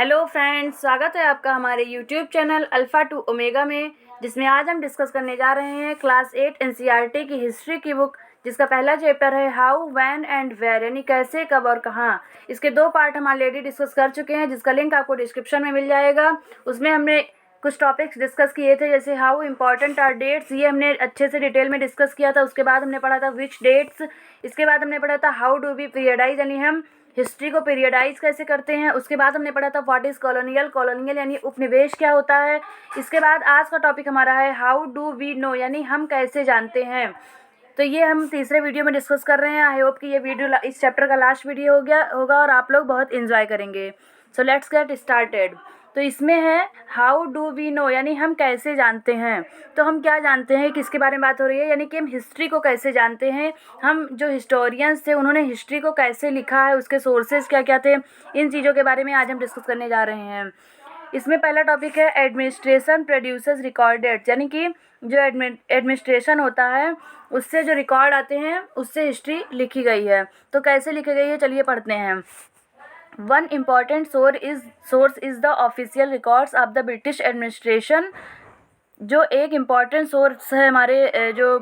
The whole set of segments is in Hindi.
हेलो फ्रेंड्स, स्वागत है आपका हमारे YouTube channel alpha two omega में, जिसमें आज हम डिस्कस करने जा रहे हैं क्लास 8 एनसीईआरटी की हिस्ट्री की बुक, जिसका पहला चैप्टर है हाउ व्हेन एंड वेयर, यानी कैसे, कब और कहाँ। इसके 2 पार्ट हम ऑलरेडी डिस्कस कर चुके हैं, जिसका लिंक आपको डिस्क्रिप्शन में मिल जाएगा। उसमें हमने कुछ टॉपिक्स डिस्कस किए थे, जैसे हाउ इम्पॉर्टेंट आर डेट्स, ये हमने अच्छे से डिटेल में डिस्कस किया था। उसके बाद हमने पढ़ा था विच डेट्स। इसके बाद हमने पढ़ा था हाउ डू वी पीरियडाइज, यानी हम हिस्ट्री को पीरियडाइज कैसे करते हैं। उसके बाद हमने पढ़ा था व्हाट इज़ कॉलोनियल, कॉलोनियल यानी उपनिवेश क्या होता है। इसके बाद आज का टॉपिक हमारा है हाउ डू वी नो, यानी हम कैसे जानते हैं। तो ये हम तीसरे वीडियो में डिस्कस कर रहे हैं। आई होप कि ये वीडियो इस चैप्टर का लास्ट वीडियो होगा और आप लोग बहुत इन्जॉय करेंगे। So let's get started. तो इसमें है हाउ डू वी नो, यानी हम कैसे जानते हैं। तो हम क्या जानते हैं, किसके बारे में बात हो रही है, यानी कि हम हिस्ट्री को कैसे जानते हैं। हम जो हिस्टोरियंस थे उन्होंने हिस्ट्री को कैसे लिखा है, उसके सोर्सेज क्या क्या थे, इन चीज़ों के बारे में आज हम डिस्कस करने जा रहे हैं। इसमें पहला टॉपिक है एडमिनिस्ट्रेशन प्रोड्यूसेस रिकॉर्डेड, यानी कि जो एडमिनिस्ट्रेशन होता है उससे जो रिकॉर्ड आते हैं उससे हिस्ट्री लिखी गई है। तो कैसे लिखी गई है, चलिए पढ़ते हैं। One important source is the official records of the British administration. जो एक इम्पॉर्टेंट सोर्स है हमारे जो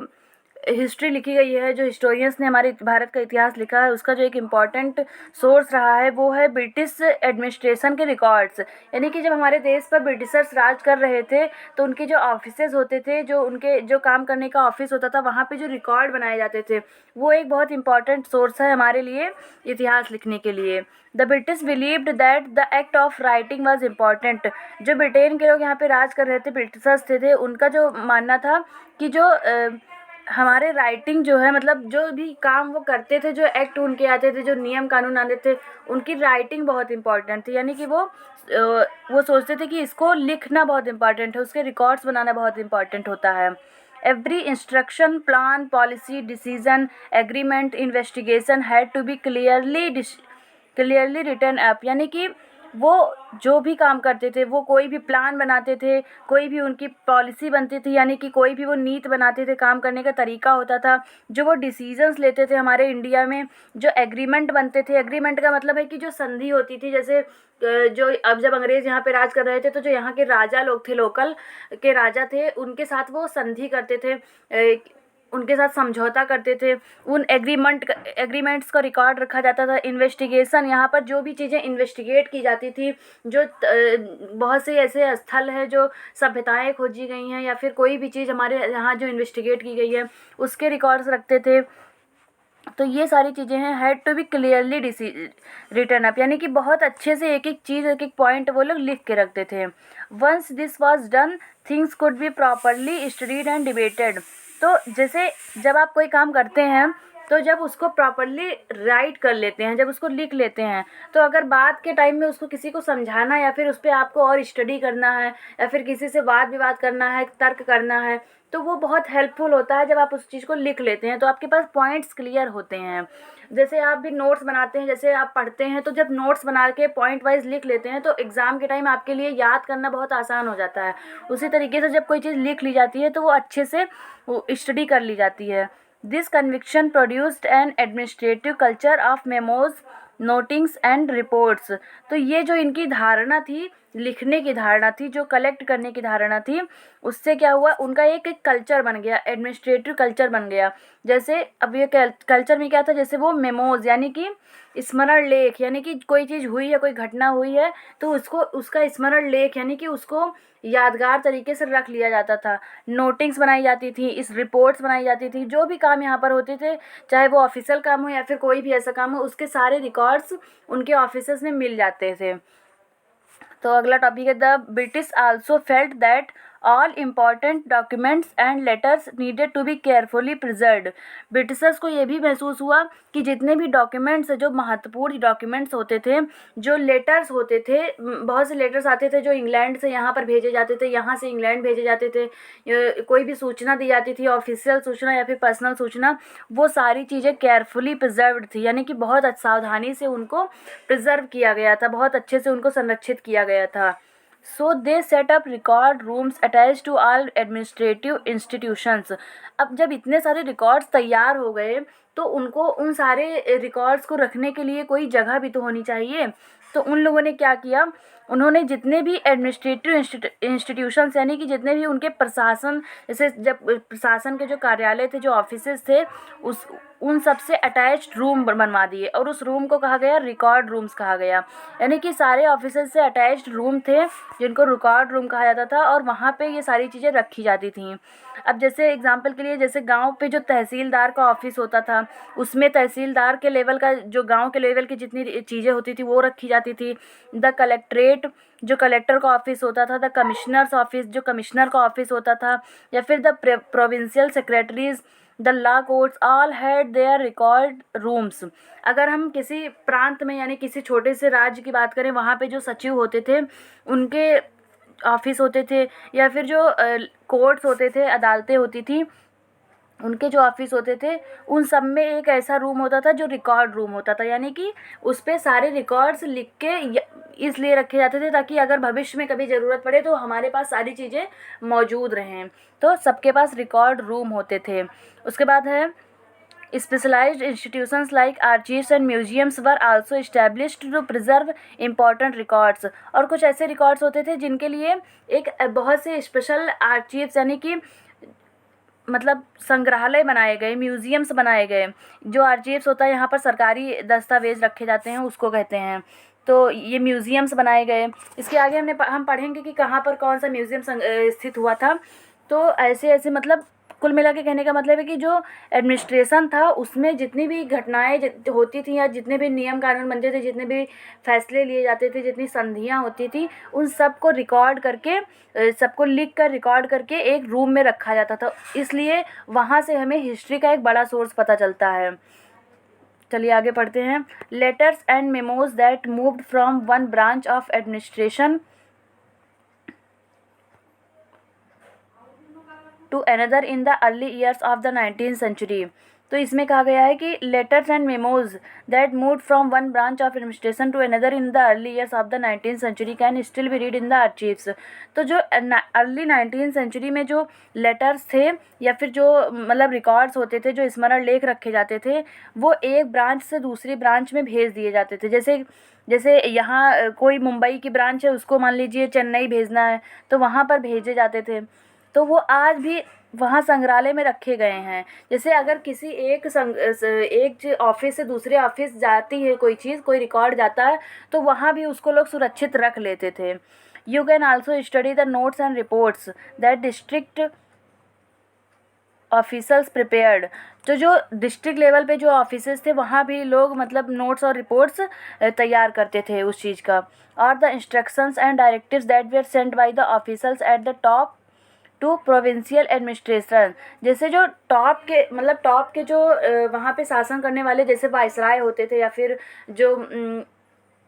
हिस्ट्री लिखी गई है, जो हिस्टोरियंस ने हमारे भारत का इतिहास लिखा है, उसका जो एक इम्पॉर्टेंट सोर्स रहा है वो है ब्रिटिश एडमिनिस्ट्रेशन के रिकॉर्ड्स। यानी कि जब हमारे देश पर ब्रिटिशर्स राज कर रहे थे तो उनके जो ऑफिसेज होते थे, जो उनके जो काम करने का ऑफिस होता था, वहाँ पे जो रिकॉर्ड बनाए जाते थे, वो एक बहुत इंपॉर्टेंट सोर्स है हमारे लिए इतिहास लिखने के लिए। The British believed that the act of writing was important. जो ब्रिटेन के लोग यहाँ पे राज कर रहे थे, ब्रिटिशर्स थे, उनका जो मानना था कि जो हमारे राइटिंग जो है, मतलब जो भी काम वो करते थे, जो एक्ट उनके आते थे, जो नियम कानून आते थे, उनकी राइटिंग बहुत इंपॉर्टेंट थी। यानी कि वो सोचते थे कि इसको लिखना बहुत इंपॉर्टेंट है, उसके रिकॉर्ड्स बनाना बहुत इंपॉर्टेंट होता है। Every instruction, plan, policy, decision, agreement, investigation had to be clearly written up. यानी कि वो जो भी काम करते थे, वो कोई भी प्लान बनाते थे, कोई भी उनकी पॉलिसी बनती थी, यानी कि कोई भी वो नीति बनाते थे, काम करने का तरीका होता था, जो वो डिसीजंस लेते थे हमारे इंडिया में, जो एग्रीमेंट बनते थे। एग्रीमेंट का मतलब है कि जो संधि होती थी, जैसे जो अब जब अंग्रेज़ यहाँ पे राज कर रहे थे तो जो यहाँ के राजा लोग थे, लोकल के राजा थे, उनके साथ वो संधि करते थे, उनके साथ समझौता करते थे। उन एग्रीमेंट्स का रिकॉर्ड रखा जाता था। इन्वेस्टिगेशन, यहाँ पर जो भी चीज़ें इन्वेस्टिगेट की जाती थी, जो बहुत से ऐसे स्थल है जो सभ्यताएं खोजी गई हैं, या फिर कोई भी चीज़ हमारे यहाँ जो इन्वेस्टिगेट की गई है उसके रिकॉर्ड्स रखते थे। तो ये सारी चीज़ें हैं had to be clearly written up, यानी कि बहुत अच्छे से एक एक चीज़, एक एक पॉइंट वो लोग लिख के रखते थे। Once this was done, things could be properly studied and debated. तो जैसे जब आप कोई काम करते हैं तो जब उसको प्रॉपरली राइट कर लेते हैं, जब उसको लिख लेते हैं, तो अगर बाद के टाइम में उसको किसी को समझाना, या फिर उस पर आपको और स्टडी करना है, या फिर किसी से वाद विवाद करना है, तर्क करना है, तो वो बहुत हेल्पफुल होता है जब आप उस चीज़ को लिख लेते हैं। तो आपके पास पॉइंट्स क्लियर होते हैं। जैसे आप भी नोट्स बनाते हैं, जैसे आप पढ़ते हैं, तो जब नोट्स बना के पॉइंट वाइज लिख लेते हैं तो एग्ज़ाम के टाइम आपके लिए याद करना बहुत आसान हो जाता है। उसी तरीके से जब कोई चीज़ लिख ली जाती है तो वो अच्छे से वो स्टडी कर ली जाती है। This conviction produced N administrative culture of memos, notings and reports. तो ये जो इनकी धारणा थी, लिखने की धारणा थी, जो कलेक्ट करने की धारणा थी, उससे क्या हुआ, उनका एक एक कल्चर बन गया, एडमिनिस्ट्रेटिव कल्चर बन गया। जैसे अब ये कल्चर में क्या था, जैसे वो मेमोज यानी कि स्मरण लेख, यानी कि कोई चीज़ हुई है, कोई घटना हुई है, तो उसको उसका स्मरण लेख यानी कि उसको यादगार तरीके से रख लिया जाता था। नोटिंग्स बनाई जाती थी, इस रिपोर्ट्स बनाई जाती थी, जो भी काम यहाँ पर होते थे, चाहे वो ऑफिशियल काम हो या फिर कोई भी ऐसा काम हो, उसके सारे रिकॉर्ड्स उनके ऑफिसेस में मिल जाते थे। तो अगला टॉपिक है the British also felt that all important documents and letters needed to be carefully preserved. Britishers को ये भी महसूस हुआ कि जितने भी डॉक्यूमेंट्स, जो महत्वपूर्ण डॉक्यूमेंट्स होते थे, जो लेटर्स होते थे, बहुत से लेटर्स आते थे जो इंग्लैंड से यहाँ पर भेजे जाते थे, यहाँ से इंग्लैंड भेजे जाते थे, कोई भी सूचना दी जाती थी, ऑफिशियल सूचना या फिर पर्सनल सूचना, वो सारी चीज़ें केयरफुली प्रिजर्व्ड थी, यानी कि बहुत सावधानी से उनको प्रिजर्व किया गया था, बहुत अच्छे से उनको संरक्षित किया गया था। So they set up record rooms attach to all administrative institutions. अब जब इतने सारे रिकॉर्ड्स तैयार हो गए तो उनको उन सारे रिकॉर्ड्स को रखने के लिए कोई जगह भी तो होनी चाहिए। तो उन लोगों ने क्या किया, उन्होंने जितने भी एडमिनिस्ट्रेटिव इंस्टीट्यूशंस यानी कि जितने भी उनके प्रशासन, जैसे जब प्रशासन के जो कार्यालय थे, जो ऑफिसेज थे, उस उन सब से अटैच्ड रूम बनवा दिए और उस रूम को कहा गया रिकॉर्ड रूम्स कहा गया। यानी कि सारे ऑफिसेज से अटैच्ड रूम थे जिनको रिकॉर्ड रूम कहा जाता था और वहाँ पे ये सारी चीज़ें रखी जाती थी। अब जैसे एग्जांपल के लिए, जैसे गांव पे जो तहसीलदार का ऑफिस होता था, उसमें तहसीलदार के लेवल का, जो गांव के लेवल की जितनी चीज़ें होती थी वो रखी जाती थी। द कलेक्ट्रेट जो कलेक्टर का ऑफिस होता था, द कमिश्नर्स ऑफिस जो कमिश्नर का ऑफिस होता था, या फिर the provincial secretaries, the law courts, all had there record rooms. अगर हम किसी प्रांत में यानी किसी छोटे से राज्य की बात करें, वहाँ पे जो सचिव होते थे उनके ऑफिस होते थे, या फिर जो कोर्ट्स होते थे, अदालतें होती थी, उनके जो ऑफिस होते थे, उन सब में एक ऐसा रूम होता था जो रिकॉर्ड रूम होता था। यानी कि उस पे सारे रिकॉर्ड्स लिख के इसलिए रखे जाते थे ताकि अगर भविष्य में कभी ज़रूरत पड़े तो हमारे पास सारी चीज़ें मौजूद रहें। तो सबके पास रिकॉर्ड रूम होते थे। उसके बाद है specialised institutions like archives and museums were also established to preserve important records. और कुछ ऐसे रिकॉर्ड्स होते थे जिनके लिए एक बहुत से स्पेशल आर्चीव्स यानी कि मतलब संग्रहालय बनाए गए, म्यूजियम्स बनाए गए। जो आर्चीव्स होता है, यहाँ पर सरकारी दस्तावेज रखे जाते हैं, उसको कहते हैं। तो ये म्यूजियम्स बनाए गए। इसके आगे हम पढ़ेंगे कि कहाँ पर कौन सा म्यूजियम स्थित हुआ था। तो ऐसे ऐसे मतलब कुल मिला के कहने का मतलब है कि जो एडमिनिस्ट्रेशन था उसमें जितनी भी घटनाएं होती थी या जितने भी नियम कानून बनते थे, जितने भी फैसले लिए जाते थे, जितनी संधियां होती थी, उन सब को रिकॉर्ड करके, सबको लिख कर रिकॉर्ड करके एक रूम में रखा जाता था। इसलिए वहाँ से हमें हिस्ट्री का एक बड़ा सोर्स पता चलता है। चलिए आगे पढ़ते हैं। Letters and memos that moved from one branch of administration to another in the early years of the 19th century. तो इसमें कहा गया है कि letters and memos that moved from one branch of administration to another in the early years of the 19th century can still be read in the archives. तो जो अर्ली 19th सेंचुरी में जो लेटर्स थे या फिर जो मतलब रिकॉर्ड्स होते थे, जो स्मरण लेख रखे जाते थे, वो एक ब्रांच से दूसरी ब्रांच में भेज दिए जाते थे। जैसे यहाँ कोई मुंबई की ब्रांच है, उसको मान लीजिए चेन्नई भेजना है, तो वहाँ पर भेजे जाते थे। तो वो आज भी वहाँ संग्रहालय में रखे गए हैं। जैसे अगर किसी एक ऑफिस से दूसरे ऑफिस जाती है कोई चीज़, कोई रिकॉर्ड जाता है, तो वहाँ भी उसको लोग सुरक्षित रख लेते थे। You can also study the notes and reports that district officers prepared. तो जो डिस्ट्रिक्ट लेवल पे जो ऑफिसेस थे, वहाँ भी लोग मतलब नोट्स और रिपोर्ट्स तैयार करते थे उस चीज़ का। और the instructions and directives that were sent by the officers at the top to provincial administration. जैसे जो टॉप के जो वहाँ पे शासन करने वाले जैसे वाइसराय होते थे या फिर जो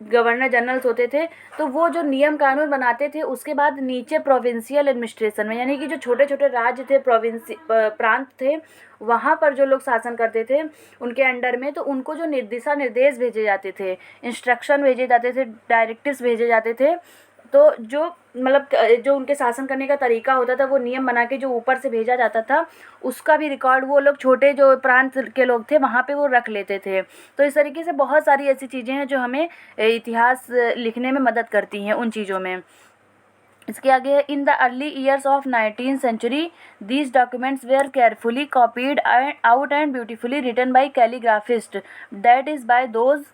गवर्नर जनरल्स होते थे, तो वो जो नियम कानून बनाते थे, उसके बाद नीचे प्रोविंशियल एडमिनिस्ट्रेशन में यानी कि जो छोटे छोटे राज्य थे, प्रांत थे, वहाँ पर जो लोग शासन करते थे उनके अंडर में, तो उनको जो दिशा निर्देश भेजे जाते थे, इंस्ट्रक्शन भेजे जाते थे, डायरेक्टिव्स भेजे जाते थे, तो जो मतलब जो उनके शासन करने का तरीका होता था, वो नियम बना के जो ऊपर से भेजा जाता था, उसका भी रिकॉर्ड वो लोग छोटे जो प्रांत के लोग थे वहाँ पे वो रख लेते थे। तो इस तरीके से बहुत सारी ऐसी चीज़ें हैं जो हमें इतिहास लिखने में मदद करती हैं उन चीज़ों में। इसके आगे है in the early years of 19th century these documents were carefully copied out and beautifully written by calligraphist that is by those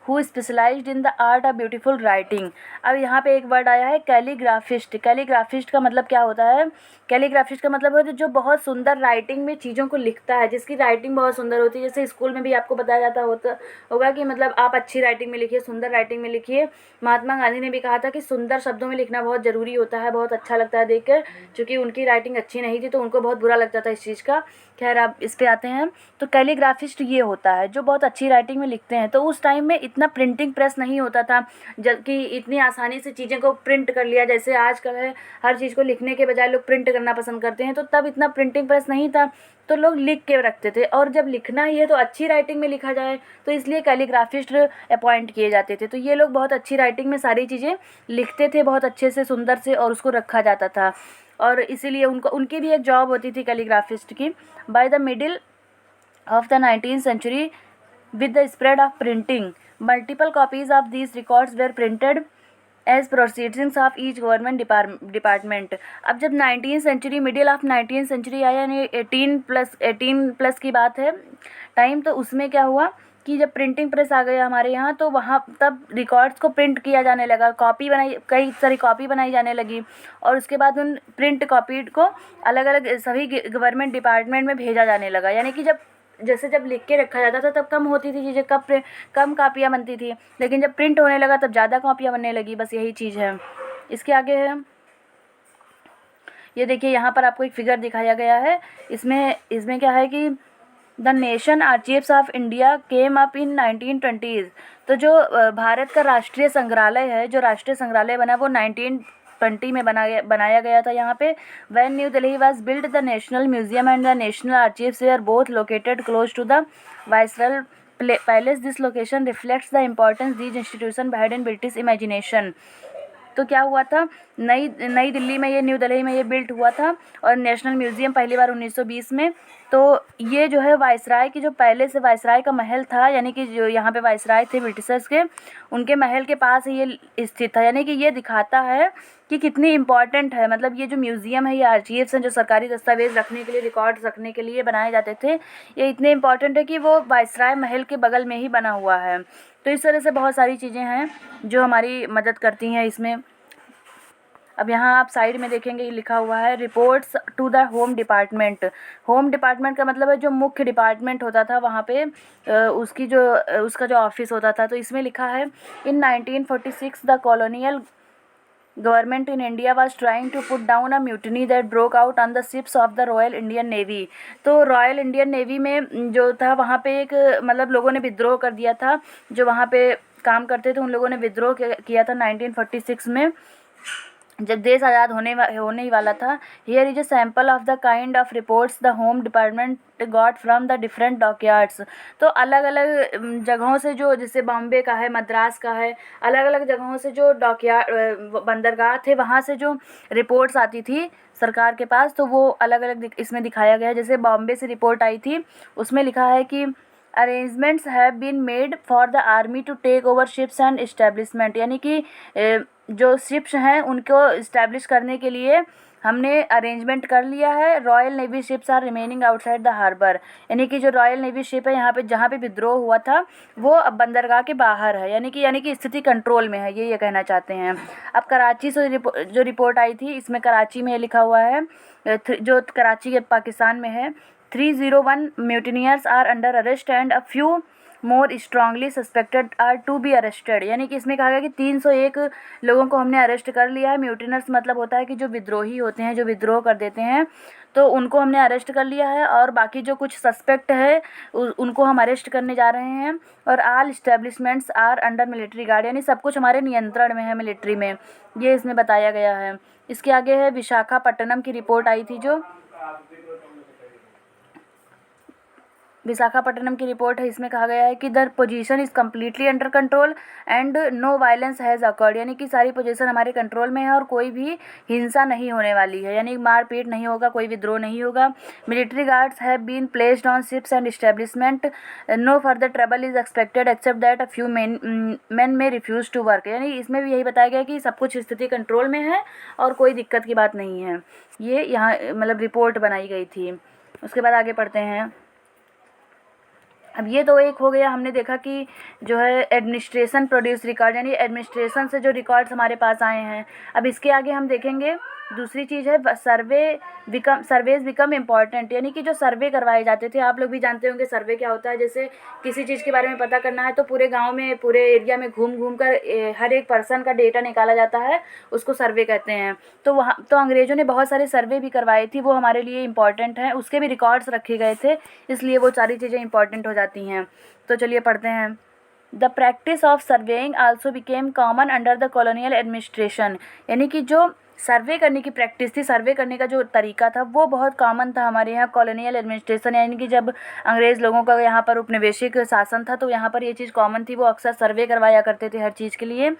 who specialised in the art of beautiful writing. अब यहाँ पे एक वर्ड आया है कैलीग्राफिस्ट। कैलीग्राफिस्ट का मतलब क्या होता है? कैलीग्राफिस्ट का मतलब होता है जो बहुत सुंदर राइटिंग में चीज़ों को लिखता है, जिसकी राइटिंग बहुत सुंदर होती है। जैसे स्कूल में भी आपको बताया जाता होगा कि मतलब आप अच्छी राइटिंग में लिखिए, सुंदर राइटिंग में लिखिए। महात्मा गांधी ने भी कहा था कि सुंदर शब्दों में लिखना बहुत ज़रूरी होता है, बहुत अच्छा लगता है देखकर। चूँकि उनकी राइटिंग अच्छी नहीं थी तो उनको बहुत बुरा लगता था इस चीज़ का। खैर, आप इस पे आते हैं। तो कैलीग्राफिस्ट ये होता है जो बहुत अच्छी राइटिंग में लिखते हैं। तो उस टाइम में इतना प्रिंटिंग प्रेस नहीं होता था, जबकि इतनी आसानी से चीज़ें को प्रिंट कर लिया जैसे आजकल है। हर चीज़ को लिखने के बजाय लोग प्रिंट करना पसंद करते हैं। तो तब इतना प्रिंटिंग प्रेस नहीं था, तो लोग लिख के रखते थे। और जब लिखना ही है तो अच्छी राइटिंग में लिखा जाए, तो इसलिए कैलीग्राफिस्ट अपॉइंट किए जाते थे। तो ये लोग बहुत अच्छी राइटिंग में सारी चीज़ें लिखते थे, बहुत अच्छे से, सुंदर से, और उसको रखा जाता था। और इसीलिए उनकी भी एक जॉब होती थी कैलीग्राफिस्ट की। By the middle of the 19th century with the spread of printing multiple copies of these records were printed as proceedings of each government department. अब जब 19th century, middle of 19th century आया, यानी 18+ की बात है टाइम, तो उसमें क्या हुआ कि जब प्रिंटिंग प्रेस आ गया हमारे यहाँ, तो वहाँ तब रिकॉर्ड्स को प्रिंट किया जाने लगा, कॉपी बनाई, कई सारी कॉपी बनाई जाने लगी, और उसके बाद उन प्रिंट कॉपी को अलग अलग सभी गवर्नमेंट डिपार्टमेंट में भेजा जाने लगा। यानी कि जब लिख के रखा जाता था तब कम होती थी चीज़ें, कम कापियाँ बनती थी, लेकिन जब प्रिंट होने लगा तब ज़्यादा कॉपियाँ बनने लगी। बस यही चीज़ है। इसके आगे है, ये देखिए यहाँ पर आपको एक फिगर दिखाया गया है। इसमें क्या है कि the nation archives of India came up in 1920s। तो जो भारत का राष्ट्रीय संग्रहालय है, जो राष्ट्रीय संग्रहालय बना, वो 1920 में बनाया गया था यहाँ पे। When new Delhi was build, the national museum and the national archives were both located close to the viceroyal palace. This location reflects the importance these institution had in British imagination. तो क्या हुआ था, नई दिल्ली में, ये न्यू दिल्ली में ये बिल्ट हुआ था, और नेशनल म्यूज़ियम पहली बार 1920 में। तो ये जो है वाइसराय की, जो पहले से वाइसराय का महल था, यानी कि जो यहाँ पे वाइसराय थे ब्रिटिशर्स के, उनके महल के पास ये स्थित था। यानी कि ये दिखाता है कि कितनी इम्पॉर्टेंट है। मतलब ये जो म्यूज़ियम है, ये आर्चीव्स हैं जो सरकारी दस्तावेज़ रखने के लिए, रिकॉर्ड्स रखने के लिए बनाए जाते थे, ये इतने इम्पॉर्टेंट है कि वो वाइसराय महल के बगल में ही बना हुआ है। तो इस तरह से बहुत सारी चीज़ें हैं जो हमारी मदद करती हैं इसमें। अब यहाँ आप साइड में देखेंगे, ये लिखा हुआ है reports to the home department. Home department का मतलब है जो मुख्य डिपार्टमेंट होता था वहाँ पे, उसका जो ऑफिस होता था। तो इसमें लिखा है, in 1946 the colonial government in India was trying to put down a mutiny that broke out on the ships of the Royal Indian Navy. तो रॉयल इंडियन नेवी में जो था, वहाँ पे एक मतलब लोगों ने विद्रोह कर दिया था। जो वहाँ पे काम करते थे उन लोगों ने विद्रोह किया था 1946 में, जब देश आज़ाद होने ही वाला था। Here is a sample of the kind of reports the home department got from the different dockyards. तो अलग अलग जगहों से, जो जैसे बॉम्बे का है, मद्रास का है, अलग अलग जगहों से जो डॉकयार्ड बंदरगाह थे, वहाँ से जो रिपोर्ट्स आती थी सरकार के पास, तो वो अलग अलग इसमें दिखाया गया है। जैसे बॉम्बे से रिपोर्ट आई थी, उसमें लिखा है कि arrangements have been made for the army to take over ships and establishment. यानी कि जो शिप्स हैं उनको इस्टेब्लिश करने के लिए हमने अरेंजमेंट कर लिया है। Royal Navy ships are remaining outside the harbour. यानी कि जो रॉयल नेवी शिप है यहाँ पे, जहाँ पे विद्रोह हुआ था, वो अब बंदरगाह के बाहर है। यानी कि स्थिति कंट्रोल में है, ये कहना चाहते हैं। अब कराची से जो रिपोर्ट आई थी, इसमें कराची में लिखा हुआ है, जो कराची के पाकिस्तान में है, 301 mutineers are under arrest and a few more strongly suspected are to be arrested. यानी कि इसमें कहा गया कि 301 लोगों को हमने अरेस्ट कर लिया है। म्यूटिनर्स मतलब होता है कि जो विद्रोही होते हैं, जो विद्रोह कर देते हैं, तो उनको हमने अरेस्ट कर लिया है। और बाकी जो कुछ सस्पेक्ट है उनको हम अरेस्ट करने जा रहे हैं। और all establishments are under military guard, यानी सब कुछ हमारे नियंत्रण में है, मिलिट्री में, ये इसमें बताया गया है। इसके आगे है विशाखापट्टनम की रिपोर्ट आई थी, जो विशाखापट्टनम की रिपोर्ट है। इसमें कहा गया है कि the position is completely under control and no violence has occurred. यानी कि सारी पोजीशन हमारे कंट्रोल में है और कोई भी हिंसा नहीं होने वाली है, यानी मारपीट नहीं होगा, कोई विद्रोह नहीं होगा। Military guards have been placed on ships and establishment, no further trouble is expected except that a few men may refuse to work. यानी इसमें भी यही बताया गया कि सब कुछ स्थिति कंट्रोल में है और कोई दिक्कत की बात नहीं है। ये यहाँ मतलब रिपोर्ट बनाई गई थी। उसके बाद आगे पढ़ते हैं। अब ये तो एक हो गया, हमने देखा कि जो है एडमिनिस्ट्रेशन प्रोड्यूस रिकॉर्ड, यानी एडमिनिस्ट्रेशन से जो रिकॉर्ड्स हमारे पास आए हैं। अब इसके आगे हम देखेंगे दूसरी चीज़ है सर्वेज बिकम इम्पॉर्टेंट। यानी कि जो सर्वे करवाए जाते थे, आप लोग भी जानते होंगे सर्वे क्या होता है। जैसे किसी चीज़ के बारे में पता करना है तो पूरे गांव में, पूरे एरिया में घूम कर हर एक पर्सन का डेटा निकाला जाता है, उसको सर्वे कहते हैं। तो वहाँ तो अंग्रेज़ों ने बहुत सारे सर्वे भी करवाई थी, वो हमारे लिए इम्पॉर्टेंट हैं, उसके भी रिकॉर्ड्स रखे गए थे, इसलिए वो सारी चीज़ें इंपॉर्टेंट हो जाती हैं। तो चलिए पढ़ते हैं। The practice of surveying also became common under the colonial administration. यानी कि जो सर्वे करने की प्रैक्टिस थी, सर्वे करने का जो तरीका था वो बहुत कॉमन था हमारे यहाँ। कॉलोनियल एडमिनिस्ट्रेशन यानी कि जब अंग्रेज़ लोगों का यहाँ पर उपनिवेशिक शासन था तो यहाँ पर ये चीज़ कॉमन थी, वो अक्सर सर्वे करवाया करते थे हर चीज़ के लिए।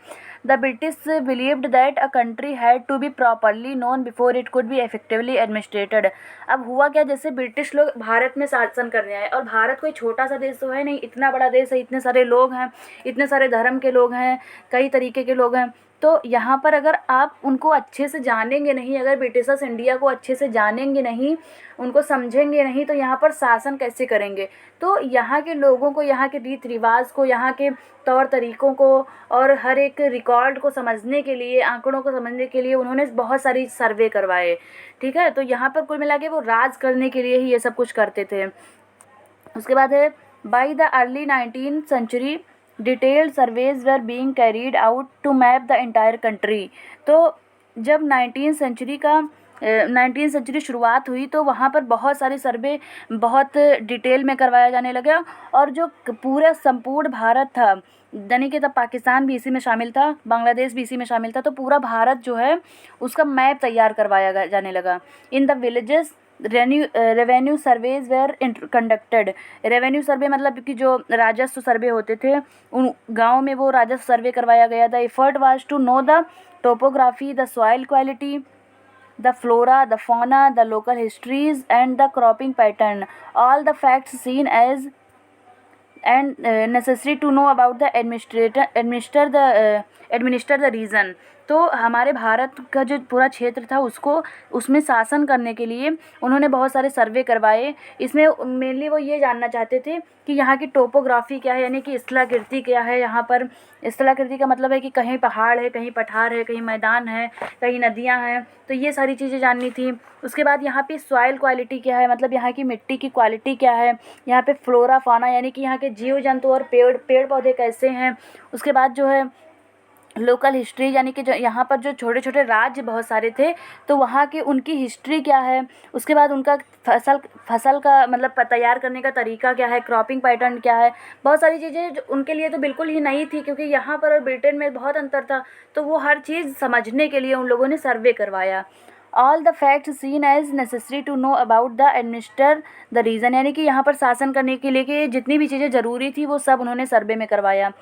The British believed that a country had to be properly known before it could be effectively administrated. अब हुआ क्या, जैसे ब्रिटिश लोग भारत में शासन करने आए, और भारत कोई छोटा सा देश तो है नहीं, इतना बड़ा देश है, इतने सारे लोग हैं, इतने सारे धर्म के लोग हैं, कई तरीके के लोग हैं। तो यहाँ पर अगर आप उनको अच्छे से जानेंगे नहीं, अगर ब्रिटिशर्स इंडिया को अच्छे से जानेंगे नहीं, उनको समझेंगे नहीं, तो यहाँ पर शासन कैसे करेंगे। तो यहाँ के लोगों को, यहाँ के रीति रिवाज को, यहाँ के तौर तरीक़ों को और हर एक रिकॉर्ड को समझने के लिए, आंकड़ों को समझने के लिए उन्होंने बहुत सारी सर्वे करवाए। ठीक है, तो यहाँ पर कुल मिला के वो राज करने के लिए ही ये सब कुछ करते थे। उसके बाद है by the early 19th century detailed surveys were being carried out to map the entire country. तो जब 19th सेंचुरी शुरुआत हुई तो वहाँ पर बहुत सारे सर्वे बहुत डिटेल में करवाया जाने लगा, और जो पूरा संपूर्ण भारत था, यानी कि तब पाकिस्तान भी इसी में शामिल था, बांग्लादेश भी इसी में शामिल था, तो पूरा भारत जो है उसका मैप तैयार करवाया जाने लगा। In the villages revenue surveys were conducted. Revenue survey मतलब कि जो राजस्व सर्वे होते थे, उन गाँव में वो राजस्व सर्वे करवाया गया था। Effort was to know the topography, the soil quality, the flora, the fauna, the local histories and the cropping pattern, all the facts seen as and necessary to know about the administer the region। तो हमारे भारत का जो पूरा क्षेत्र था उसमें शासन करने के लिए उन्होंने बहुत सारे सर्वे करवाए। इसमें मेनली वो ये जानना चाहते थे कि यहाँ की टोपोग्राफी क्या है, यानी कि स्थलाकृति क्या है। यहाँ पर स्थलाकृति का मतलब है कि कहीं पहाड़ है, कहीं पठार है, कहीं मैदान है, कहीं नदियाँ हैं, तो ये सारी चीज़ें जाननी थी। उसके बाद यहाँ पे सॉइल क्वालिटी क्या है, मतलब यहाँ की मिट्टी की क्वालिटी क्या है। यहाँ पे फ्लोरा फाना यानी कि यहाँ के जीव जंतु और पेड़ पौधे कैसे हैं। उसके बाद जो है लोकल हिस्ट्री, यानी कि जो यहाँ पर जो छोटे छोटे राज्य बहुत सारे थे तो वहाँ की उनकी हिस्ट्री क्या है। उसके बाद उनका फसल का मतलब तैयार करने का तरीका क्या है, क्रॉपिंग पैटर्न क्या है। बहुत सारी चीज़ें जो उनके लिए तो बिल्कुल ही नई थी, क्योंकि यहाँ पर और ब्रिटेन में बहुत अंतर था, तो वो हर चीज़ समझने के लिए उन लोगों ने सर्वे करवाया। All the facts seen as necessary to know about the administer the region, यानी कि यहाँ पर शासन करने के लिए कि जितनी भी चीज़ें ज़रूरी थी वो सब उन्होंने सर्वे में करवाया।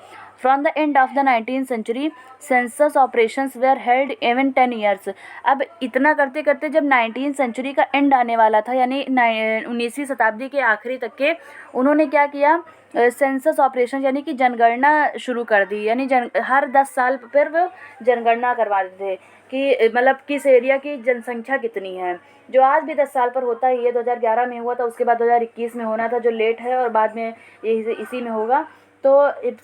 From the end of the 19th century census operations were held every 10 years. अब इतना करते करते जब 19th सेंचुरी का एंड आने वाला था, यानी 19वीं शताब्दी के आखिरी तक के, उन्होंने क्या किया, सेंसस ऑपरेशन यानी कि जनगणना शुरू कर दी। यानी हर 10 साल पर वो जनगणना करवा देते कि मतलब किस एरिया की जनसंख्या कितनी है, जो आज भी 10 साल पर होता है। ये 2011 में हुआ था, उसके बाद 2021 में होना था, जो लेट है, और बाद में ये इसी में होगा। तो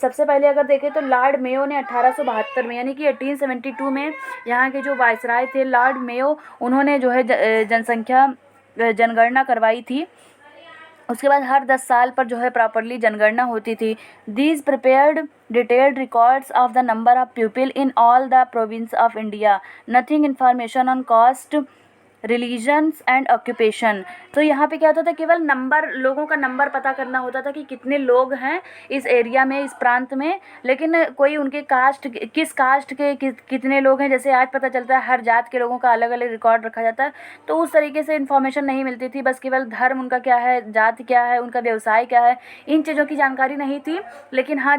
सबसे पहले अगर देखें तो लॉर्ड मेयो ने 1872 में, यानी कि 1872 में यहाँ के जो वायसराय थे लॉर्ड मेयो, उन्होंने जो है जनगणना करवाई थी। उसके बाद हर 10 साल पर जो है प्रॉपरली जनगणना होती थी। These prepared detailed records of the number of people in all the province of India, nothing information on caste, religions and occupation. तो यहाँ पे क्या होता था, केवल नंबर, लोगों का नंबर पता करना होता था कि कितने लोग हैं इस एरिया में, इस प्रांत में, लेकिन कोई उनके कास्ट, किस कास्ट के कितने लोग हैं, जैसे आज पता चलता है हर जात के लोगों का अलग अलग रिकॉर्ड रखा जाता है, तो उस तरीके से इन्फॉर्मेशन नहीं मिलती थी। बस केवल धर्म उनका क्या है, जाति क्या है, उनका व्यवसाय क्या है, इन चीज़ों की जानकारी नहीं थी। लेकिन हाँ,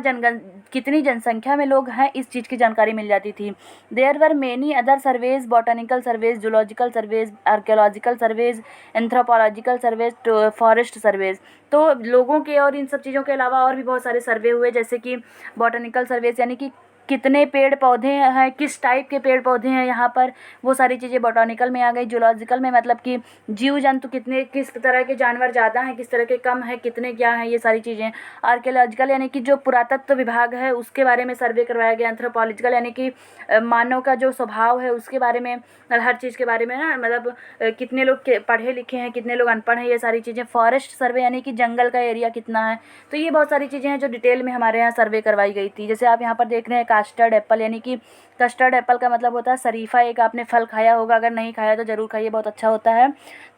कितनी जनसंख्या में लोग हैं इस चीज़ की जानकारी मिल जाती थी। There were many other surveys, botanical surveys, zoological surveys, archaeological surveys, anthropological surveys, forest surveys. तो लोगों के और इन सब चीज़ों के अलावा और भी बहुत सारे सर्वे हुए, जैसे कि बॉटनिकल सर्वेज यानी कि कितने पेड़ पौधे हैं, किस टाइप के पेड़ पौधे हैं यहाँ पर, वो सारी चीज़ें बॉटनिकल में आ गई। जूलॉजिकल में मतलब कि जीव जंतु कितने, किस तरह के जानवर ज़्यादा हैं, किस तरह के कम हैं, कितने क्या हैं, ये सारी चीज़ें। आर्कियोलॉजिकल यानी कि जो पुरातत्व विभाग है उसके बारे में सर्वे करवाया गया। एंथ्रोपोलॉजिकल यानी कि मानव का जो स्वभाव है उसके बारे में, हर चीज़ के बारे में ना, मतलब कितने लोग पढ़े लिखे हैं, कितने लोग अनपढ़ हैं, ये सारी चीज़ें। फॉरेस्ट सर्वे यानी कि जंगल का एरिया कितना है। तो ये बहुत सारी चीज़ें हैं जो डिटेल में हमारे यहाँ सर्वे करवाई गई थी। जैसे आप यहाँ पर देख रहे हैं कस्टर्ड एप्पल, यानी कि कस्टर्ड एप्पल का मतलब होता है शरीफा। एक आपने फल खाया होगा, अगर नहीं खाया तो ज़रूर खाइए, बहुत अच्छा होता है।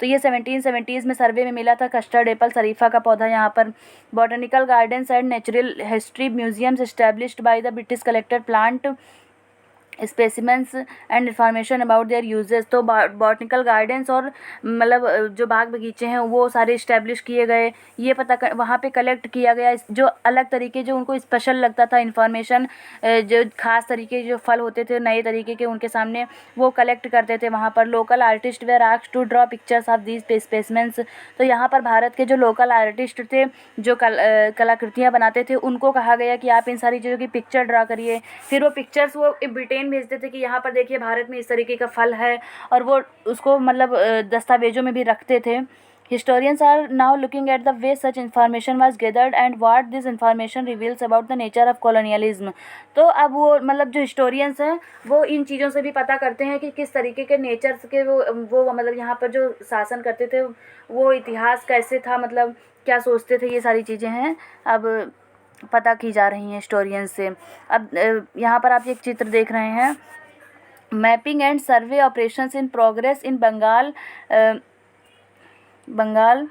तो ये 1770s में सर्वे में मिला था कस्टर्ड एप्पल, शरीफा का पौधा यहाँ पर। Botanical gardens and natural history museums established by the British collector plant specimens and information about their uses. तो बॉटनिकल गार्डन्स और मतलब जो बाग बगीचे हैं वो सारे इस्टेब्लिश किए गए, ये पता कर वहाँ पे कलेक्ट किया गया जो अलग तरीके जो उनको स्पेशल लगता था इन्फॉर्मेशन, जो खास तरीके जो फल होते थे नए तरीके के उनके सामने वो कलेक्ट करते थे वहाँ पर। Local artist were asked to draw pictures of these specimens. तो यहाँ पर भारत के जो लोकल आर्टिस्ट थे जो कलाकृतियाँ बनाते थे उनको कहा गया कि आप इन सारी चीज़ों की पिक्चर ड्रा करिए। फिर वो पिक्चर्स वो ब्रिटेन भेजते थे कि यहाँ पर देखिए भारत में इस तरीके का फल है, और वो उसको मतलब दस्तावेजों में भी रखते थे। Historians are now looking at the way such information was gathered and what this information reveals about the nature of colonialism। तो अब वो मतलब जो हिस्टोरियंस हैं वो इन चीज़ों से भी पता करते हैं कि किस तरीके के नेचर के वो मतलब यहाँ पर जो शासन करते थे वो इतिहास कैसे था, मतलब क्या सोचते थे, ये सारी चीज़ें हैं अब पता की जा रही हैं हिस्टोरियंस से। अब यहाँ पर आप एक चित्र देख रहे हैं, mapping and survey operations in progress in Bengal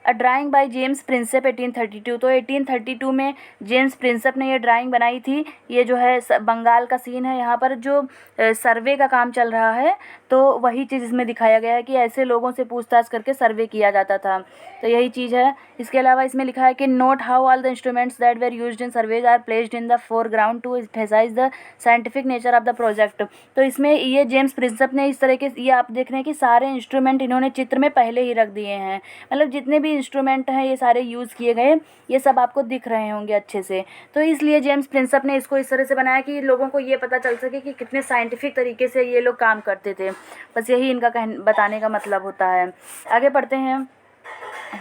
a drawing by James Prinsep 1832। तो 1832 में जेम्स प्रिंसेप ने ये ड्राइंग बनाई थी। ये जो है बंगाल का सीन है, यहाँ पर जो सर्वे का काम चल रहा है तो वही चीज़ इसमें दिखाया गया है कि ऐसे लोगों से पूछताछ करके सर्वे किया जाता था, तो यही चीज़ है। इसके अलावा इसमें लिखा है कि note how all the instruments that were used in surveys are placed in the foreground to emphasise the scientific nature of the project. तो इसमें ये जेम्स प्रिंसेप ने इस तरह के ये आप देख रहे हैं कि सारे इंस्ट्रूमेंट इन्होंने चित्र में पहले ही रख दिए हैं, मतलब जितने भी इंस्ट्रूमेंट हैं ये सारे यूज़ किए गए, ये सब आपको दिख रहे होंगे अच्छे से। तो इसलिए जेम्स प्रिंसेप ने इसको इस तरह से बनाया कि लोगों को ये पता चल सके कि कितने साइंटिफिक तरीके से ये लोग काम करते थे, बस यही इनका बताने का मतलब होता है। आगे पढ़ते हैं,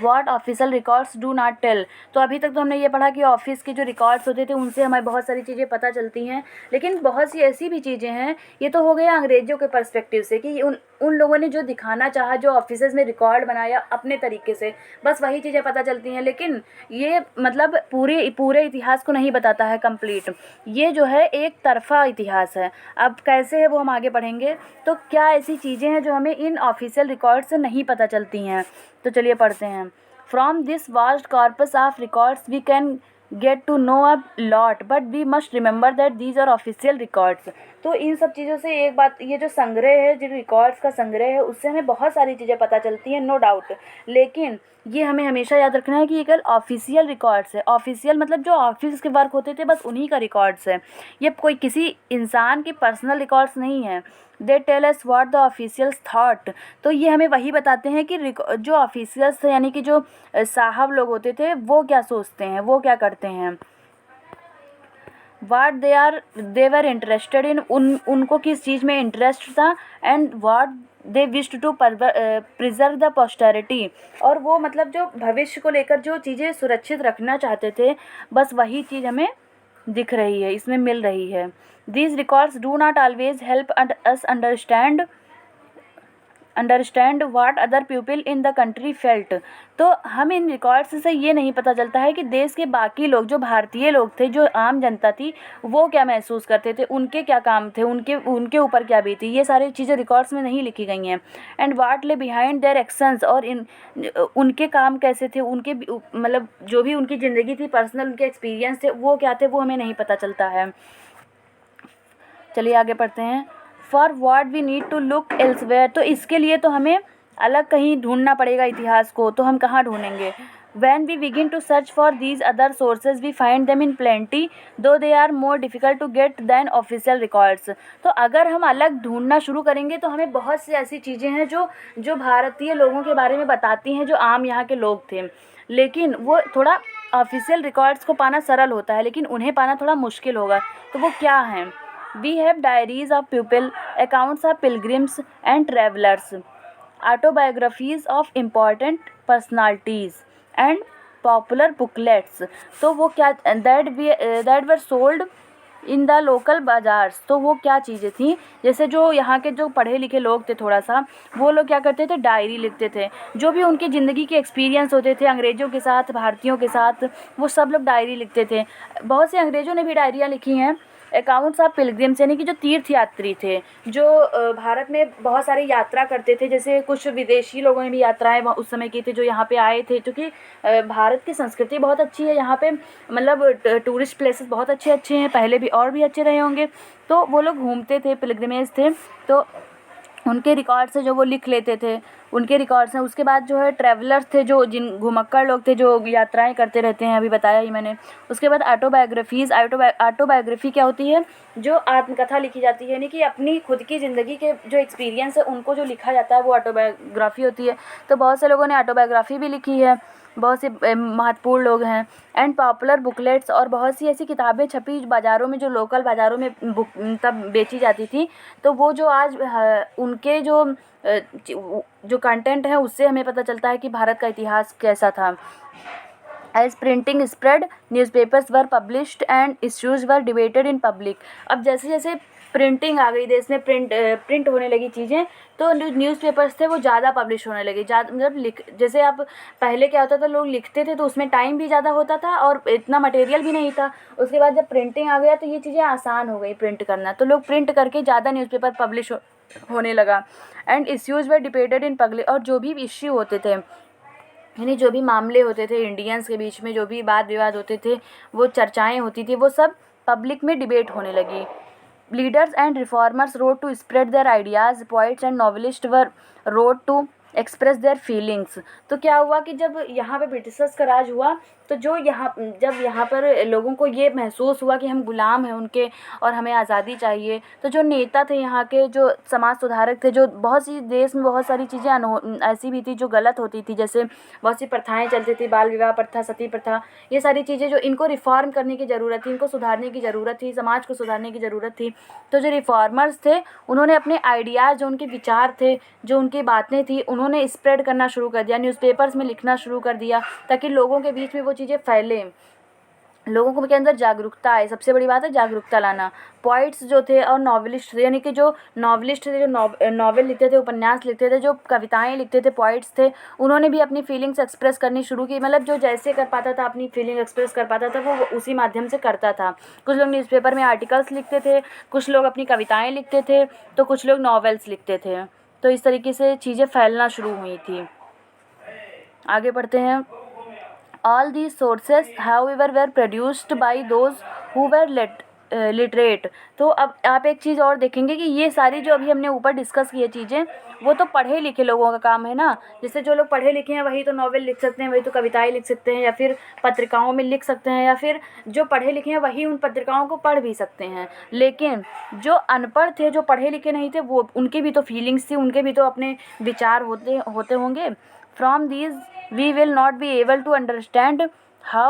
what official records do not tell. तो अभी तक तो हमने ये पढ़ा कि ऑफिस के जो रिकॉर्ड्स होते थे उनसे हमें बहुत सारी चीज़ें पता चलती हैं, लेकिन बहुत सी ऐसी भी चीज़ें हैं, ये तो हो गया अंग्रेज़ों के पर्सपेक्टिव से कि उन लोगों ने जो दिखाना चाहा, जो ऑफिसेज में रिकॉर्ड बनाया अपने तरीके से, बस वही चीज़ें पता चलती हैं, लेकिन ये मतलब पूरे इतिहास को नहीं बताता है कंप्लीट। ये जो है एक तरफा इतिहास है। अब कैसे है वो हम आगे पढ़ेंगे। तो क्या ऐसी चीज़ें हैं जो हमें इन ऑफिशियल रिकॉर्ड से नहीं पता चलती हैं, तो चलिए पढ़ते हैं। From this vast corpus of records we can get to know a lot but we must remember that these are official records. तो इन सब चीज़ों से एक बात, ये जो संग्रह है, जो रिकॉर्ड्स का संग्रह है, उससे हमें बहुत सारी चीज़ें पता चलती हैं, नो डाउट, लेकिन ये हमें हमेशा याद रखना है कि ये केवल ऑफिशियल रिकॉर्ड्स है। ऑफिशियल मतलब जो ऑफिस के वर्क होते थे बस उन्हीं का रिकॉर्ड्स है, ये कोई किसी इंसान के पर्सनल रिकॉर्ड्स नहीं है। They tell us what the officials thought. तो ये हमें वही बताते हैं कि जो ऑफिशियल्स थे यानी कि जो साहब लोग होते थे वो क्या सोचते हैं, वो क्या करते हैं, वाट दे वर इंटरेस्टेड इन, उनको किस चीज़ में इंटरेस्ट था, and what they wished to preserve the posterity, और वो मतलब जो भविष्य को लेकर जो चीज़ें सुरक्षित रखना चाहते थे, बस वही चीज़ हमें दिख रही है, इसमें मिल रही है। These records do not always help us understand what other people in the country felt। तो हम इन रिकॉर्ड्स से ये नहीं पता चलता है कि देश के बाकी लोग, जो भारतीय लोग थे, जो आम जनता थी, वो क्या महसूस करते थे, उनके क्या काम थे, उनके ऊपर क्या बीती, ये सारी चीज़ें रिकॉर्ड्स में नहीं लिखी गई हैं। एंड वाट ले बिहाइंड देयर एक्शंस, और उनके काम कैसे थे, उनके मतलब जो भी उनकी ज़िंदगी थी, पर्सनल उनके एक्सपीरियंस थे, वो क्या थे, वो हमें नहीं पता चलता है। चलिए आगे पढ़ते हैं। For what we need to look elsewhere. तो इसके लिए तो हमें अलग कहीं ढूंढना पड़ेगा इतिहास को, तो हम कहाँ ढूंढेंगे। When we begin to search for these other sources, we find them in plenty, though they are more difficult to get than official records। तो अगर हम अलग ढूंढना शुरू करेंगे तो हमें बहुत सी ऐसी चीज़ें हैं जो भारतीय लोगों के बारे में बताती हैं, जो आम यहाँ के लोग थे, लेकिन वो थोड़ा ऑफिशियल रिकॉर्ड्स को पाना सरल होता है, लेकिन उन्हें पाना थोड़ा मुश्किल होगा। तो वो क्या हैं। We have diaries of people, accounts of pilgrims and travelers, autobiographies of important personalities and popular booklets। तो वो क्या that were sold in the local bazaars। तो वो क्या चीज़ें थी, जैसे जो यहाँ के जो पढ़े लिखे लोग थे थोड़ा सा, वो लोग क्या करते थे, डायरी लिखते थे, जो भी उनकी ज़िंदगी के एक्सपीरियंस होते थे अंग्रेज़ों के साथ, भारतीयों के साथ, वो सब लोग डायरी लिखते थे। बहुत से अंग्रेज़ों ने भी डायरियाँ लिखी हैं। अकाउंट्स ऑफ पिलग्रिम्स यानी कि जो तीर्थ यात्री थे, जो भारत में बहुत सारी यात्रा करते थे, जैसे कुछ विदेशी लोगों ने भी यात्राएं उस समय की थी जो यहाँ पे आए थे, क्योंकि भारत की संस्कृति बहुत अच्छी है यहाँ पे, मतलब टूरिस्ट प्लेसेस बहुत अच्छे अच्छे हैं, पहले भी और भी अच्छे रहे होंगे। तो वो लोग घूमते थे, पिलग्रिमेज थे, तो उनके रिकॉर्ड से जो वो लिख लेते थे, उनके रिकॉर्ड से। उसके बाद जो है ट्रैवलर्स थे, जो जिन घुमक्कड़ लोग थे जो यात्राएं करते रहते हैं, अभी बताया ही मैंने। उसके बाद ऑटोबायोग्राफीज़। ऑटोबायोग्राफी क्या होती है? जो आत्मकथा लिखी जाती है, यानी कि अपनी खुद की ज़िंदगी के जो एक्सपीरियंस है उनको जो लिखा जाता है वो ऑटोबायोग्राफी होती है। तो बहुत से लोगों ने ऑटोबायोग्राफी भी लिखी है, बहुत से महत्वपूर्ण लोग हैं। एंड पॉपुलर बुकलेट्स, और बहुत सी ऐसी किताबें छपी बाज़ारों में, जो लोकल बाज़ारों में बुक तब बेची जाती थी। तो वो जो आज उनके जो कंटेंट है उससे हमें पता चलता है कि भारत का इतिहास कैसा था। As printing spread, newspapers were published and issues were debated in public। अब जैसे जैसे प्रिंटिंग आ गई देश में, प्रिंट होने लगी चीज़ें, तो न्यूज़पेपर्स थे वो ज़्यादा पब्लिश होने लगे। मतलब जैसे आप पहले क्या होता था, लोग लिखते थे तो उसमें टाइम भी ज़्यादा होता था और इतना मटेरियल भी नहीं था। उसके बाद जब प्रिंटिंग आ गया तो ये चीज़ें आसान हो गई प्रिंट करना, तो लोग प्रिंट करके ज़्यादा न्यूज़पेपर पब्लिश होने लगा। And issues were debated in public, और जो भी इश्यू होते थे, यानी जो भी मामले होते थे इंडियंस के बीच में, जो भी वाद विवाद होते थे, वो चर्चाएं होती थी, वो सब पब्लिक में डिबेट होने लगी। Leaders and reformers wrote to spread their ideas, poets and novelist were wrote to express their feelings. तो क्या हुआ कि जब यहाँ पे ब्रिटिशर्स का राज हुआ, तो जब यहाँ पर लोगों को ये महसूस हुआ कि हम गुलाम हैं उनके और हमें आज़ादी चाहिए, तो जो नेता थे यहाँ के, जो समाज सुधारक थे, जो बहुत सी देश में बहुत सारी चीज़ें ऐसी भी थी जो गलत होती थी, जैसे बहुत सी प्रथाएं चलती थी, बाल विवाह प्रथा, सती प्रथा, ये सारी चीज़ें जो इनको रिफॉर्म करने की ज़रूरत थी, इनको सुधारने की ज़रूरत थी, समाज को सुधारने की ज़रूरत थी। तो जो रिफॉर्मर्स थे उन्होंने अपने आइडियाज़, जो उनके विचार थे, जो उनकी बातें थी, उन्होंने स्प्रेड करना शुरू कर दिया, न्यूज़पेपर्स में लिखना शुरू कर दिया, ताकि लोगों के बीच में वो चीज़ें फैलें, लोगों के अंदर जागरूकता आए। सबसे बड़ी बात है जागरूकता लाना। पोइट्स जो थे और नॉवेलिस्ट थे, यानी कि जो नॉवेलिस्ट थे, जो नॉवेल लिखते थे, उपन्यास लिखते थे, जो कविताएं लिखते थे, पोइट्स थे, उन्होंने भी अपनी फीलिंग्स एक्सप्रेस करनी शुरू की। मतलब जो जैसे कर पाता था, अपनी फीलिंग एक्सप्रेस कर पाता था, वो उसी माध्यम से करता था। कुछ लोग न्यूज़पेपर में आर्टिकल्स लिखते थे, कुछ लोग अपनी कविताएँ लिखते थे, तो कुछ लोग नॉवेल्स लिखते थे। तो इस तरीके से चीज़ें फैलना शुरू हुई थी। आगे बढ़ते हैं। All these sources, however, were produced by those who were literate। तो अब आप एक चीज़ और देखेंगे कि ये सारी जो अभी हमने ऊपर डिस्कस की है चीज़ें, वो तो पढ़े लिखे लोगों का काम है ना। जैसे जो लोग पढ़े लिखे हैं वही तो नॉवेल लिख सकते हैं, वही तो कविताएं लिख सकते हैं, या फिर पत्रिकाओं में लिख सकते हैं, या फिर जो पढ़े लिखे हैं वही उन पत्रिकाओं को पढ़ भी सकते हैं। लेकिन जो अनपढ़ थे, जो पढ़े लिखे नहीं थे, वो उनकी भी तो फीलिंग्स थी, उनके भी तो अपने विचार होते होंगे। From these we will not be able to understand how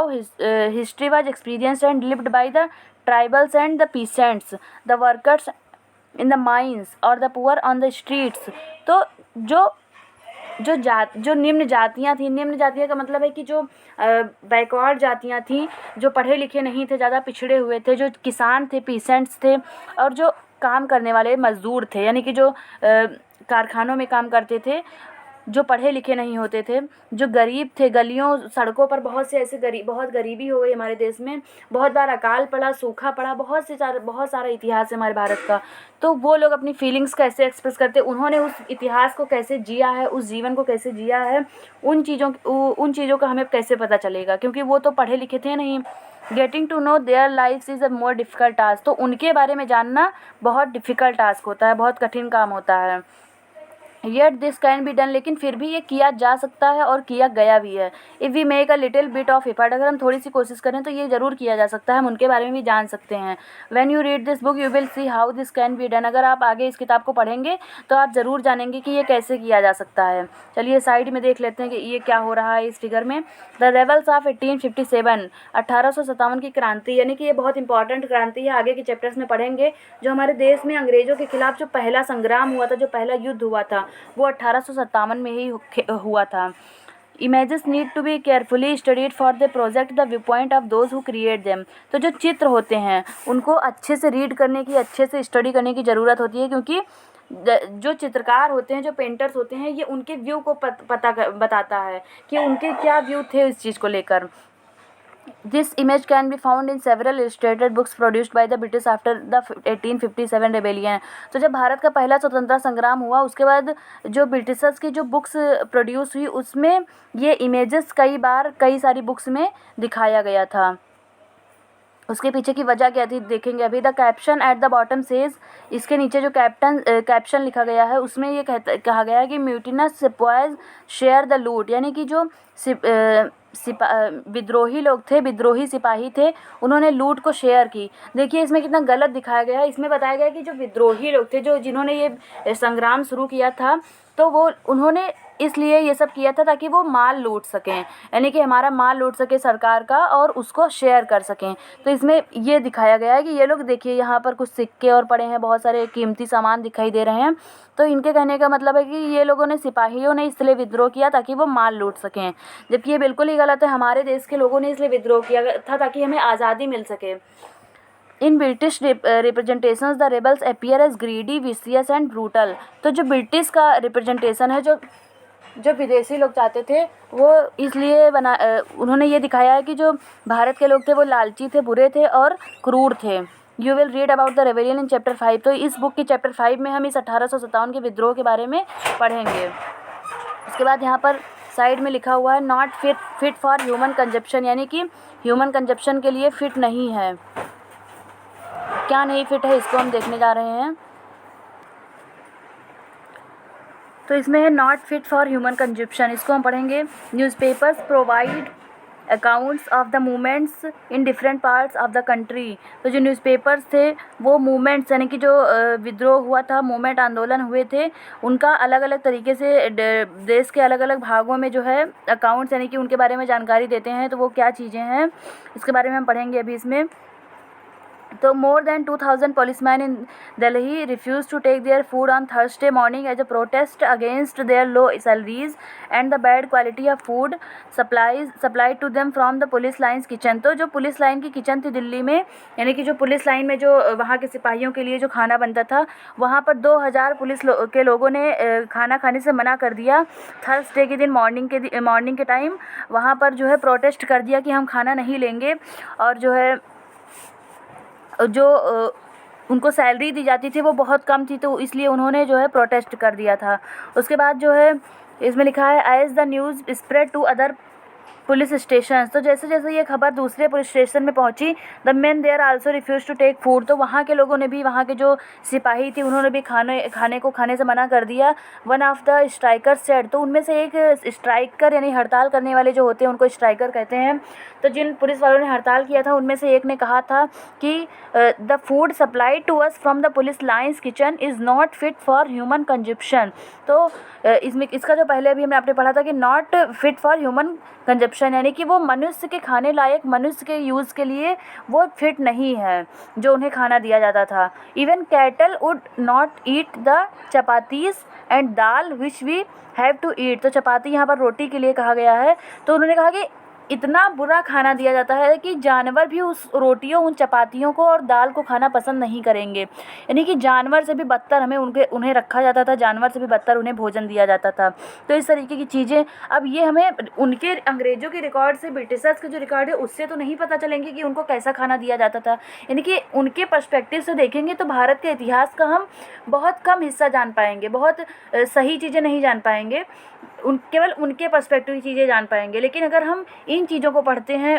history was experienced and lived by the tribals and the peasants, the workers in the mines or the poor on the streets। तो जो निम्न जातियाँ थीं, निम्न जातियाँ का मतलब है कि जो बैकवर्ड जातियाँ थीं, जो पढ़े लिखे नहीं थे, ज़्यादा पिछड़े हुए थे, जो किसान थे, पीसेंट्स थे, और जो काम करने वाले मज़दूर थे, यानी कि जो कारखानों में काम करते थे, जो पढ़े लिखे नहीं होते थे, जो गरीब थे, गलियों सड़कों पर बहुत से ऐसे बहुत गरीबी हो गई हमारे देश में, बहुत बार अकाल पड़ा, सूखा पड़ा, बहुत सारा इतिहास है हमारे भारत का। तो वो लोग अपनी फीलिंग्स कैसे एक्सप्रेस करते, उन्होंने उस इतिहास को कैसे जिया है, उस जीवन को कैसे जिया है, उन चीज़ों का हमें कैसे पता चलेगा, क्योंकि वो तो पढ़े लिखे थे नहीं। Getting to know their lives is a more difficult task. तो उनके बारे में जानना बहुत डिफ़िकल्ट टास्क होता है, बहुत कठिन काम होता है। Yet this can be done, लेकिन फिर भी ये किया जा सकता है और किया गया भी है। If we make a little bit of effort, अगर हम थोड़ी सी कोशिश करें तो ये ज़रूर किया जा सकता है, हम उनके बारे में भी जान सकते हैं। When you read this book you will see how this can be done. अगर आप आगे इस किताब को पढ़ेंगे तो आप ज़रूर जानेंगे कि ये कैसे किया जा सकता है। चलिए साइड में देख लेते हैं कि ये क्या हो रहा है इस फिगर में। द रेबल्स ऑफ 1857, 1857 की क्रांति, यानी कि ये बहुत इंपॉर्टेंट क्रांति है, आगे के चैप्टर्स में पढ़ेंगे। जो हमारे देश में अंग्रेज़ों के खिलाफ जो पहला संग्राम हुआ था, जो पहला युद्ध हुआ था, वो 1857 में ही हुआ था। Images need to be carefully studied for the project the view point of those who create them. तो जो चित्र होते हैं उनको अच्छे से रीड करने की, अच्छे से स्टडी करने की ज़रूरत होती है, क्योंकि जो चित्रकार होते हैं, जो पेंटर्स होते हैं, ये उनके व्यू को बताता है कि उनके क्या व्यू थे इस चीज़ को लेकर। This image can be found in several illustrated books produced by the British after the 1857 rebellion. तो जब भारत का पहला स्वतंत्रता संग्राम हुआ उसके बाद जो ब्रिटिशर्स की जो बुक्स प्रोड्यूस हुई उसमें ये इमेजेस कई बार कई सारी बुक्स में दिखाया गया था। उसके पीछे की वजह क्या थी देखेंगे अभी। The caption at the bottom says, इसके नीचे जो कैप्शन लिखा गया है उसमें ये कहा गया है कि म्यूटिनस सिपाहीज शेयर द लूट, यानी कि जो विद्रोही लोग थे, विद्रोही सिपाही थे, उन्होंने लूट को शेयर की। देखिए इसमें कितना गलत दिखाया गया है। इसमें बताया गया है कि जो विद्रोही लोग थे, जो जिन्होंने ये संग्राम शुरू किया था, तो वो उन्होंने इसलिए ये सब किया था ताकि वो माल लूट सकें, यानी कि हमारा माल लूट सके सरकार का और उसको शेयर कर सकें। तो इसमें ये दिखाया गया है कि ये लोग देखिए यहाँ पर कुछ सिक्के और पड़े हैं, बहुत सारे कीमती सामान दिखाई दे रहे हैं। तो इनके कहने का मतलब है कि ये लोगों ने, सिपाहियों ने इसलिए विद्रोह किया ताकि वो माल लूट सकें, जबकि ये बिल्कुल ही गलत है। हमारे देश के लोगों ने इसलिए विद्रोह किया था ताकि हमें आज़ादी मिल सके। In British representations the rebels appear as greedy, vicious and brutal. तो जो ब्रिटिश का रिप्रेजेंटेशन है, जो विदेशी लोग चाहते थे, वो इसलिए उन्होंने ये दिखाया है कि जो भारत के लोग थे वो लालची थे, बुरे थे और क्रूर थे। You will read about the rebellion in chapter 5। तो इस बुक की चैप्टर 5 में हम इस 1857 के विद्रोह के बारे में पढ़ेंगे। उसके बाद यहाँ पर साइड में लिखा हुआ है not fit for human consumption, यानी कि ह्यूमन कंजप्शन के लिए फिट नहीं है। क्या नहीं फिट है इसको हम देखने जा रहे हैं। तो इसमें है not fit for human consumption, इसको हम पढ़ेंगे। Newspapers provide accounts of the movements in different parts of the country. तो जो न्यूज़पेपर्स थे वो मूवमेंट्स, यानी कि जो विद्रोह हुआ था, मूवमेंट आंदोलन हुए थे, उनका अलग अलग तरीके से देश के अलग अलग भागों में जो है अकाउंट्स, यानी कि उनके बारे में जानकारी देते हैं। तो वो क्या चीज़ें हैं इसके बारे में हम पढ़ेंगे अभी इसमें। तो more than 2000 policemen in Delhi refused to take their food on Thursday morning as a protest against their low salaries and the bad quality of food supplied to them from the police lines kitchen। तो जो पुलिस लाइन की किचन थी दिल्ली में, यानी कि जो पुलिस लाइन में जो वहाँ के सिपाहियों के लिए जो खाना बनता था, वहाँ पर 2000 पुलिस के लोगों ने खाना खाने से मना कर दिया। थर्सडे के दिन मॉर्निंग के टाइम वहाँ पर जो है प्रोटेस्ट कर दिया कि हम खाना नहीं लेंगे, और जो उनको सैलरी दी जाती थी वो बहुत कम थी, तो इसलिए उन्होंने जो है प्रोटेस्ट कर दिया था। उसके बाद जो है इसमें लिखा है as the news spread to other police station. तो जैसे जैसे ये खबर दूसरे पुलिस स्टेशन में पहुंची, the men there also refuse to take food. तो वहाँ के लोगों ने भी, वहाँ के जो सिपाही थी उन्होंने भी खाने से मना कर दिया। One of the striker said, तो उनमें से एक स्ट्राइकर यानी हड़ताल करने वाले जो होते हैं उनको स्ट्राइकर कहते हैं। तो जिन पुलिस वालों ने हड़ताल किया था उनमें से एक ने कहा था कि the food supplied to us from the police lines kitchen is not fit for human consumption. तो इसमें इसका जो पहले अभी हमने आपने पढ़ा था कि not fit for human consumption, यानी कि वो मनुष्य के खाने लायक, मनुष्य के यूज़ के लिए वो फिट नहीं है जो उन्हें खाना दिया जाता था। Even cattle would not eat the chapatis and dal which we have to eat. तो चपाती यहाँ पर रोटी के लिए कहा गया है। तो उन्होंने कहा कि इतना बुरा खाना दिया जाता है कि जानवर भी उस रोटियों, उन चपातियों को और दाल को खाना पसंद नहीं करेंगे, यानी कि जानवर से भी बदतर उन्हें रखा जाता था, जानवर से भी बदतर उन्हें भोजन दिया जाता था। तो इस तरीके की चीज़ें अब ये हमें उनके अंग्रेज़ों के रिकॉर्ड से, ब्रिटिशर्स के जो रिकॉर्ड है उससे तो नहीं पता चलेंगे कि उनको कैसा खाना दिया जाता था, यानी कि उनके पर्सपेक्टिव से देखेंगे तो भारत के इतिहास का हम बहुत कम हिस्सा जान पाएंगे, बहुत सही चीज़ें नहीं जान पाएंगे, केवल उनके पर्सपेक्टिव की चीज़ें जान पाएंगे। लेकिन अगर हम इन चीज़ों को पढ़ते हैं,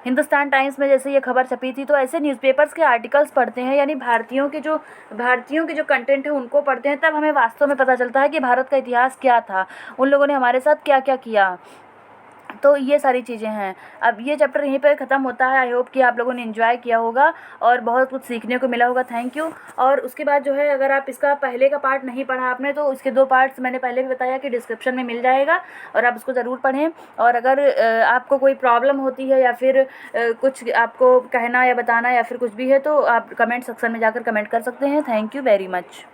हिंदुस्तान टाइम्स में जैसे ये खबर छपी थी, तो ऐसे न्यूज़पेपर्स के आर्टिकल्स पढ़ते हैं, यानी भारतीयों के जो कंटेंट है उनको पढ़ते हैं, तब हमें वास्तव में पता चलता है कि भारत का इतिहास क्या था, उन लोगों ने हमारे साथ क्या क्या किया। तो ये सारी चीज़ें हैं। अब ये चैप्टर यहीं पर ख़त्म होता है। आई होप कि आप लोगों ने एंजॉय किया होगा और बहुत कुछ सीखने को मिला होगा। Thank you. और उसके बाद जो है, अगर आप इसका पहले का पार्ट नहीं पढ़ा आपने, तो इसके 2 पार्ट्स मैंने पहले भी बताया कि डिस्क्रिप्शन में मिल जाएगा और आप उसको ज़रूर पढ़ें। और अगर आपको कोई प्रॉब्लम होती है या फिर कुछ आपको कहना या बताना या फिर कुछ भी है, तो आप कमेंट सेक्शन में जाकर कमेंट कर सकते हैं। Thank you very much.